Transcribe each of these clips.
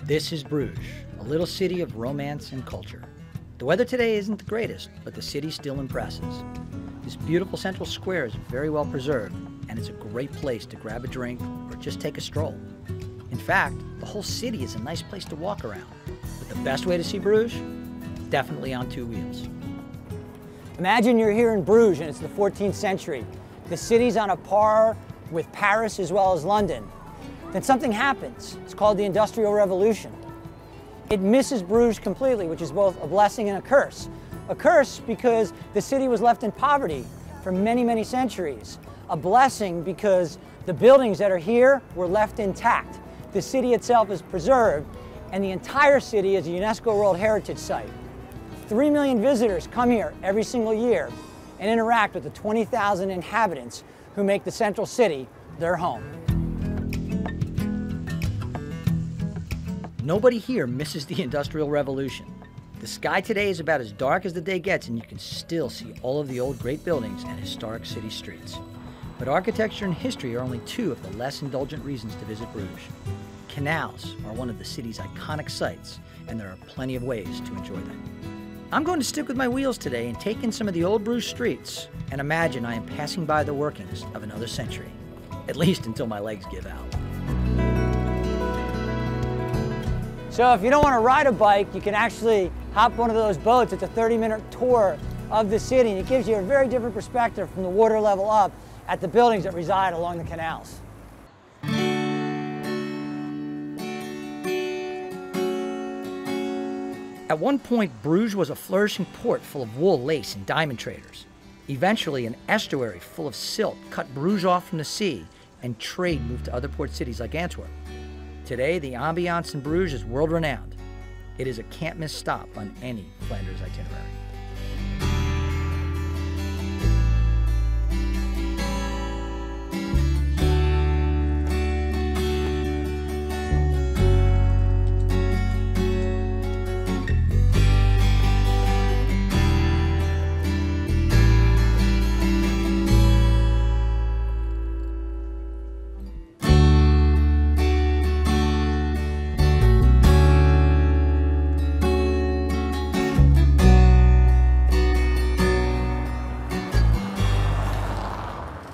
This is Bruges, a little city of romance and culture. The weather today isn't the greatest, but the city still impresses. This beautiful central square is very well preserved, and it's a great place to grab a drink or just take a stroll. In fact, the whole city is a nice place to walk around. But the best way to see Bruges? Definitely on two wheels. Imagine you're here in Bruges and it's the 14th century. The city's on a par with Paris as well as London. Then something happens. It's called the Industrial Revolution. It misses Bruges completely, which is both a blessing and a curse. A curse because the city was left in poverty for many, many centuries. A blessing because the buildings that are here were left intact. The city itself is preserved, and the entire city is a Unesco World Heritage Site. 3 million visitors come here every single year and interact with the 20,000 inhabitants who make the central city their home. Nobody here misses the Industrial Revolution. The sky today is about as dark as the day gets, and you can still see all of the old great buildings and historic city streets. But architecture and history are only two of the less indulgent reasons to visit Bruges. Canals are one of the city's iconic sites, and there are plenty of ways to enjoy them. I'm going to stick with my wheels today and take in some of the old Bruges streets and imagine I am passing by the workings of another century, at least until my legs give out. So if you don't want to ride a bike, you can actually hop one of those boats. It's a 30-minute tour of the city, and it gives you a very different perspective from the water level up at the buildings that reside along the canals. At one point, Bruges was a flourishing port full of wool, lace, and diamond traders. Eventually, an estuary full of silt cut Bruges off from the sea, and trade moved to other port cities like Antwerp. Today, the ambiance in Bruges is world-renowned. It is a can't-miss stop on any Flanders itinerary.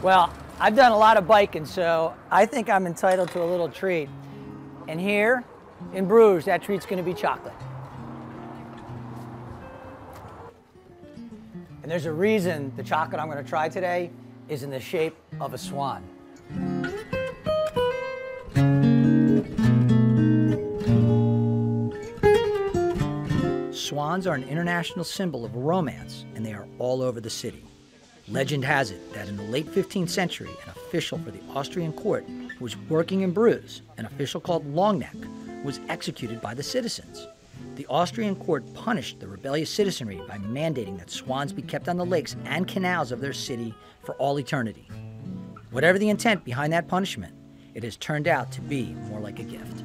Well, I've done a lot of biking, so I think I'm entitled to a little treat. And here in Bruges, that treat's going to be chocolate. And there's a reason the chocolate I'm going to try today is in the shape of a swan. Swans are an international symbol of romance, and they are all over the city. Legend has it that in the late 15th century, an official for the Austrian court who was working in Bruges, an official called Longneck, was executed by the citizens. The Austrian court punished the rebellious citizenry by mandating that swans be kept on the lakes and canals of their city for all eternity. Whatever the intent behind that punishment, it has turned out to be more like a gift.